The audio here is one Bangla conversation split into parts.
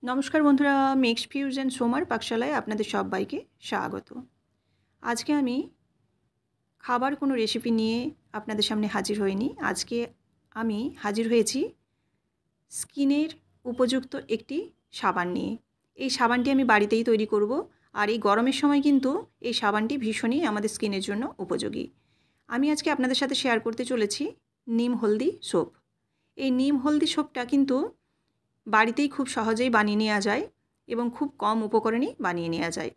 নমস্কার বন্ধুরা, মিক্সড ফিউশন সোমার পাকশালায় আপনাদের সবাইকে স্বাগত। আজকে আমি খাবার কোনো রেসিপি নিয়ে আপনাদের সামনে হাজির হইনি। আজকে আমি হাজির হয়েছি স্কিনের উপযুক্ত একটি সাবান নিয়ে। এই সাবানটি আমি বাড়িতেই তৈরি করব, আর এই গরমের সময় কিন্তু এই সাবানটি ভীষণই আমাদের স্কিনের জন্য উপযোগী। আমি আজকে আপনাদের সাথে শেয়ার করতে চলেছি নিম হলদি সোপ। এই নিম হলদি সোপটা কিন্তু বাড়িতেই খুব সহজেই বানিয়ে নেওয়া যায় এবং খুব কম উপকরণেই বানিয়ে নেওয়া যায়।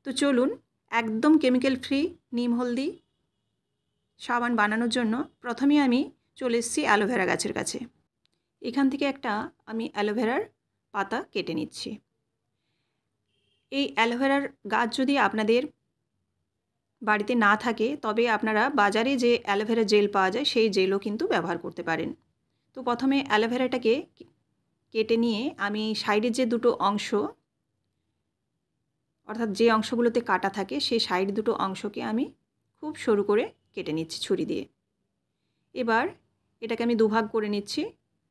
তো চলুন, একদম কেমিক্যাল ফ্রি নিম হলদি সাবান বানানোর জন্য প্রথমেই আমি চলে এসেছি অ্যালোভেরা গাছের কাছে। এখান থেকে একটা আমি অ্যালোভেরার পাতা কেটে নিচ্ছি। এই অ্যালোভেরার গাছ যদি আপনাদের বাড়িতে না থাকে, তবে আপনারা বাজারে যে অ্যালোভেরা জেল পাওয়া যায় সেই জেলও কিন্তু ব্যবহার করতে পারেন। তো প্রথমে অ্যালোভেরাটাকে কেটে নিয়ে আমি সাইডের যে দুটো অংশ, অর্থাৎ যে অংশগুলোতে কাটা থাকে সেই সাইড দুটো অংশকে আমি খুব সরু করে কেটে নিচ্ছি ছুরি দিয়ে। এবার এটাকে আমি দুভাগ করে নিচ্ছি,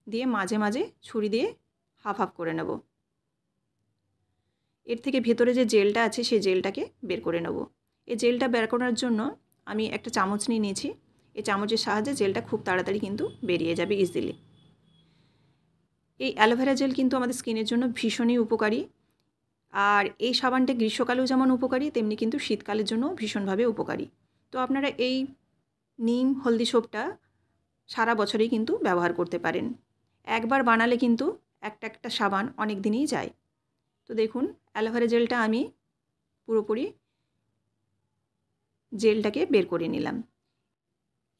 দিয়ে মাঝে মাঝে ছুরি দিয়ে হাফ হাফ করে নেব। এর থেকে ভেতরে যে জেলটা আছে সেই জেলটাকে বের করে নেব। এই জেলটা বের করার জন্য আমি একটা চামচ নিয়ে নিয়েছি। এই চামচের সাহায্যে জেলটা খুব তাড়াতাড়ি কিন্তু বেরিয়ে যাবে ইজিলি। এই অ্যালোভেরা জেল কিন্তু আমাদের স্কিনের জন্য ভীষণই উপকারী, আর এই সাবানটা গ্রীষ্মকালেও যেমন উপকারী, তেমনি কিন্তু শীতকালের জন্য ভীষণভাবে উপকারী। তো আপনারা এই নিম হলদি সোপটা সারা বছরেই কিন্তু ব্যবহার করতে পারেন। একবার বানালে কিন্তু একটা একটা সাবান অনেক দিনই যায়। তো দেখুন, অ্যালোভেরা জেলটা আমি পুরোপুরি জেলটাকে বের করে নিলাম।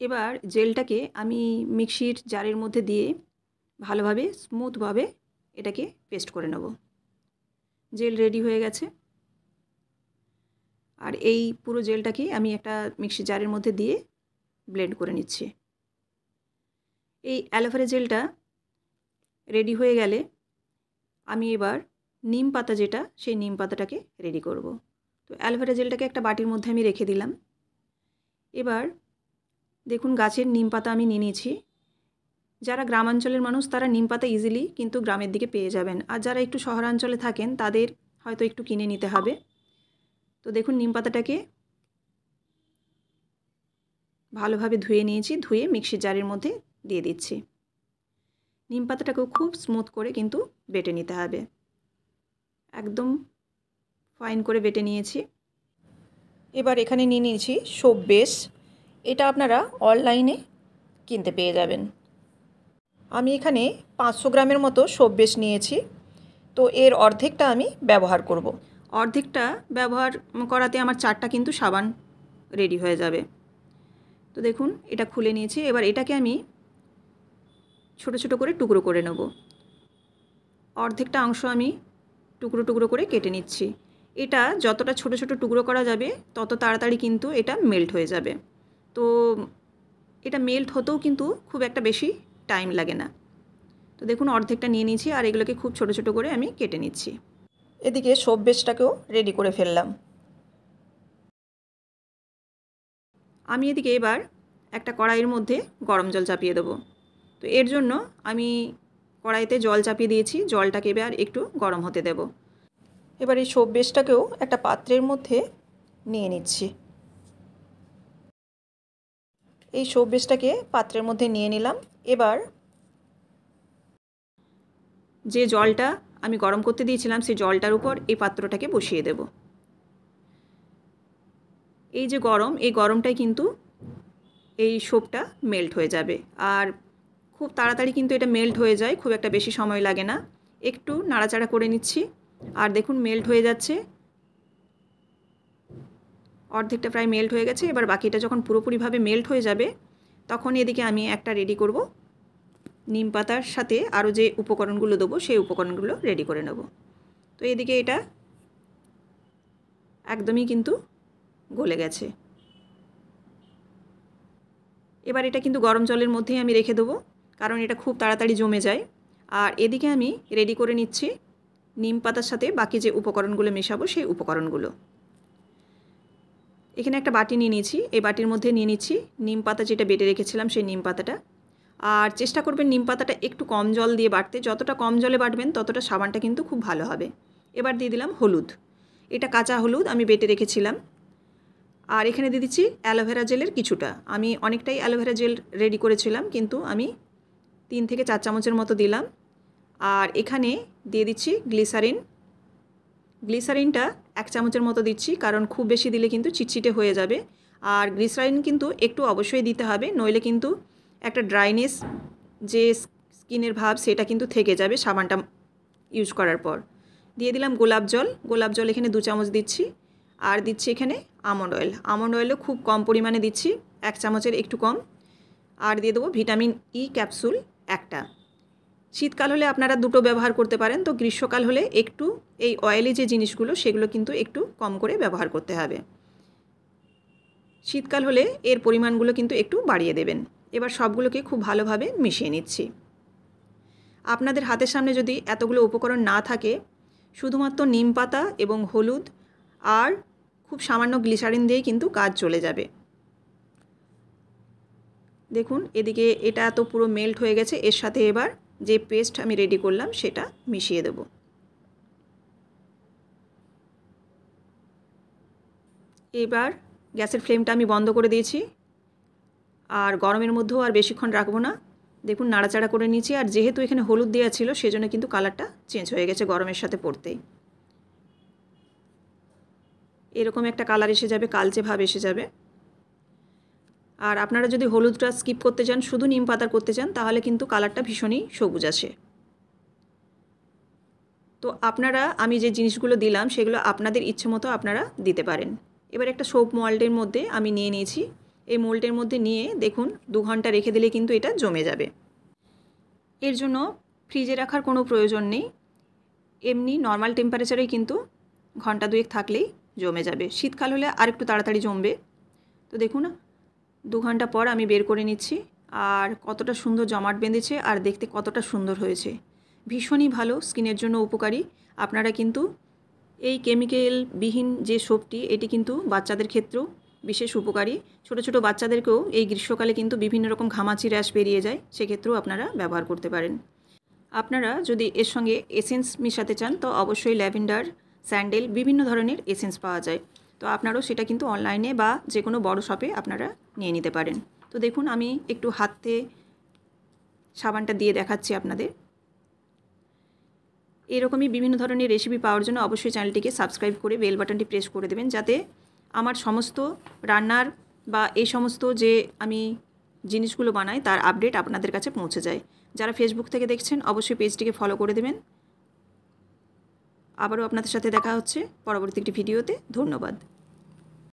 এবার জেলটাকে আমি মিক্সির জারের মধ্যে দিয়ে ভালোভাবে স্মুথভাবে এটাকে পেস্ট করে নেব। জেল রেডি হয়ে গেছে, আর এই পুরো জেলটাকে আমি একটা মিক্সি জারের মধ্যে দিয়ে ব্লেন্ড করে নিচ্ছি। এই অ্যালোভেরা জেলটা রেডি হয়ে গেলে আমি এবার নিম পাতা, যেটা সেই নিম পাতাটাকে রেডি করব। তো অ্যালোভেরা জেলটাকে একটা বাটির মধ্যে আমি রেখে দিলাম। এবার দেখুন, গাছের নিম পাতা আমি নিয়ে নিয়েছি। যারা গ্রামাঞ্চলের মানুষ তারা নিম পাতা ইজিলি কিন্তু গ্রামের দিকে পেয়ে যাবেন, আর যারা একটু শহরাঞ্চলে থাকেন তাদের হয়তো একটু কিনে নিতে হবে। তো দেখুন, নিম পাতাটাকে ভালোভাবে ধুয়ে নিয়েছি, ধুয়ে মিক্সির জারের মধ্যে দিয়ে দিচ্ছি। নিম পাতাটাকেও খুব স্মুথ করে কিন্তু বেটে নিতে হবে, একদম ফাইন করে বেটে নিয়েছি। এবার এখানে নিয়ে নিয়েছি সোপ বেস। এটা আপনারা অনলাইনে কিনতে পেয়ে যাবেন। আমি এখানে 500 গ্রামের মতো সোপ বেস নিয়েছি। তো এর অর্ধেকটা আমি ব্যবহার করব। অর্ধেকটা ব্যবহার করাতে আমার 4টা কিন্তু সাবান রেডি হয়ে যাবে। তো দেখুন, এটা খুলে নিয়েছি। এবার এটাকে আমি ছোট ছোট করে টুকরো করে নেব। অর্ধেকটা অংশ আমি টুকরো টুকরো করে কেটে নিচ্ছি। এটা যতটা ছোট ছোট টুকরো করা যাবে তত তাড়াতাড়ি কিন্তু এটা মেল্ট হয়ে যাবে। তো এটা মেল্ট হতেও কিন্তু খুব একটা বেশি টাইম লাগে না। তো দেখুন, অর্ধেকটা নিয়ে নিয়েছি, আর এগুলোকে খুব ছোট ছোট করে আমি কেটে নিচ্ছি। এদিকে সোপ বেসটাকেও রেডি করে ফেললাম। আমি এদিকে এবার একটা কড়াইয়ের মধ্যে গরম জল চাপিয়ে দেবো। তো এর জন্য আমি কড়াইতে জল চাপিয়ে দিয়েছি। জলটাকে এবার একটু গরম হতে দেব। এবার এই সোপ বেসটাকেও একটা পাত্রের মধ্যে নিয়ে নিচ্ছি। এই সোপ বেসটাকে পাত্রের মধ্যে নিয়ে নিলাম। এবার যে জলটা আমি গরম করতে দিয়েছিলাম সেই জলটার উপর এই পাত্রটাকে বসিয়ে দেব। এই যে গরম, এই গরমটাই কিন্তু এই সোপটা মেল্ট হয়ে যাবে, আর খুব তাড়াতাড়ি কিন্তু এটা মেল্ট হয়ে যায়, খুব একটা বেশি সময় লাগে না। একটু নাড়াচাড়া করে নিচ্ছি, আর দেখুন মেল্ট হয়ে যাচ্ছে। অর্ধেকটা প্রায় মেল্ট হয়ে গেছে। এবার বাকিটা যখন পুরোপুরিভাবে মেল্ট হয়ে যাবে তখন এদিকে আমি একটা রেডি করব। নিম পাতার সাথে আরও যে উপকরণগুলো দেবো সেই উপকরণগুলো রেডি করে নেব। তো এদিকে এটা একদমই কিন্তু গলে গেছে। এবার এটা কিন্তু গরম জলের মধ্যেই আমি রেখে দেবো, কারণ এটা খুব তাড়াতাড়ি জমে যায়। আর এদিকে আমি রেডি করে নিচ্ছি নিম পাতার সাথে বাকি যে উপকরণগুলো মেশাবো সেই উপকরণগুলো। এখানে একটা বাটি নিয়ে নিয়েছি। এই বাটির মধ্যে নিয়ে নিচ্ছি নিম পাতা, যেটা বেটে রেখেছিলাম সেই নিম পাতাটা। আর চেষ্টা করবেন নিম পাতাটা একটু কম জল দিয়ে বাটতে, যতটা কম জলে বাটবেন ততটা সাবানটা কিন্তু খুব ভালো হবে। এবার দিয়ে দিলাম হলুদ, এটা কাঁচা হলুদ আমি বেটে রেখেছিলাম। আর এখানে দিয়ে দিচ্ছি অ্যালোভেরা জেলের কিছুটা, আমি অনেকটাই অ্যালোভেরা জেল রেডি করেছিলাম কিন্তু আমি 3 থেকে 4 চামচের মতো দিলাম। আর এখানে দিয়ে দিচ্ছি গ্লিসারিন, গ্লিসারিনটা 1 চামচের মতো দিচ্ছি, কারণ খুব বেশি দিলে কিন্তু চিটচিটে হয়ে যাবে। আর গ্লিসারিন কিন্তু একটু অবশ্যই দিতে হবে, নইলে কিন্তু একটা ড্রাইনেস যে স্কিনের ভাব সেটা কিন্তু থেকে যাবে সাবানটা ইউজ করার পর। দিয়ে দিলাম গোলাপ জল, গোলাপ জল এখানে 2 চামচ দিচ্ছি। আর দিচ্ছি এখানে আমন্ড অয়েল, আমন্ড অয়েলও খুব কম পরিমাণে দিচ্ছি, 1 চামচের একটু কম। আর দিয়ে দেবো ভিটামিন ই ক্যাপসুল একটা। শীতকাল হলে আপনারা দুটো ব্যবহার করতে পারেন, তো গ্রীষ্মকাল হলে একটু এই অয়েলি যে জিনিসগুলো সেগুলো কিন্তু একটু কম করে ব্যবহার করতে হবে। শীতকাল হলে এর পরিমাণগুলো কিন্তু একটু বাড়িয়ে দেবেন। এবার সবগুলোকে খুব ভালোভাবে মিশিয়ে নিচ্ছি। আপনাদের হাতের সামনে যদি এতগুলো উপকরণ না থাকে, শুধুমাত্র নিম পাতা এবং হলুদ আর খুব সামান্য গ্লিসারিন দিয়েই কিন্তু কাজ চলে যাবে। দেখুন এদিকে এটা তো পুরো মেল্ট হয়ে গেছে, এর সাথে এবার যে পেস্ট আমি রেডি করলাম সেটা মিশিয়ে দেব। এবার গ্যাসের ফ্লেমটা আমি বন্ধ করে দিয়েছি, আর গরমের মধ্যেও আর বেশিক্ষণ রাখবো না। দেখুন নাড়াচাড়া করে নিয়েছি, আর যেহেতু এখানে হলুদ দেওয়া ছিল সেজন্য কিন্তু কালারটা চেঞ্জ হয়ে গেছে গরমের সাথে পড়তেই। এরকম একটা কালার এসে যাবে, কালচে ভাব এসে যাবে। আর আপনারা যদি হলুদটা স্কিপ করতে চান, শুধু নিম পাতার করতে চান, তাহলে কিন্তু কালারটা ভীষণই সবুজ আসে। তো আপনারা আমি যে জিনিসগুলো দিলাম সেগুলো আপনাদের ইচ্ছে মতো আপনারা দিতে পারেন। এবার একটা সোপ মোল্ডের মধ্যে আমি নিয়ে নিয়েছি, এই মোল্ডের মধ্যে নিয়ে দেখুন 2 ঘন্টা রেখে দিলে কিন্তু এটা জমে যাবে। এর জন্য ফ্রিজে রাখার কোনো প্রয়োজন নেই, এমনি নর্মাল টেম্পারেচারেই কিন্তু ঘন্টা 2 থাকলেই জমে যাবে। শীতকাল হলে আর একটু তাড়াতাড়ি জমবে। তো দেখুন 2 ঘন্টা পর আমি বের করে নিচ্ছি, আর কতটা সুন্দর জমাট বেঁধেছে আর দেখতে কতটা সুন্দর হয়েছে। ভীষণই ভালো, স্কিনের জন্য উপকারী। আপনারা কিন্তু এই কেমিক্যালবিহীন যে সোপটি, এটি কিন্তু বাচ্চাদের ক্ষেত্রেও বিশেষ উপকারী। ছোট ছোট বাচ্চাদেরকেও এই গ্রীষ্মকালে কিন্তু বিভিন্ন রকম ঘামাচি র্যাশ বেরিয়ে যায়, সেক্ষেত্রেও আপনারা ব্যবহার করতে পারেন। আপনারা যদি এর সঙ্গে এসেন্স মিশাতে চান তো অবশ্যই ল্যাভেন্ডার, স্যান্ডেল বিভিন্ন ধরনের এসেন্স পাওয়া যায়, তো আপনারাও সেটা কিন্তু অনলাইনে বা যে কোনো বড় শপে আপনারা নিয়ে নিতে পারেন। তো দেখুন আমি একটু হাতে সাবানটা দিয়ে দেখাচ্ছি আপনাদের। এরকমই বিভিন্ন ধরনের রেসিপি পাওয়ার জন্য অবশ্যই চ্যানেলটিকে সাবস্ক্রাইব করে বেল বাটনটি প্রেস করে দেবেন, যাতে আমার সমস্ত রান্নার বা এই সমস্ত যে আমি জিনিসগুলো বানাই তার আপডেট আপনাদের কাছে পৌঁছে যায়। যারা ফেসবুক থেকে দেখছেন অবশ্যই পেজটিকে ফলো করে দেবেন। আবারও আপনাদের সাথে দেখা হচ্ছে পরবর্তী একটি ভিডিওতে। ধন্যবাদ।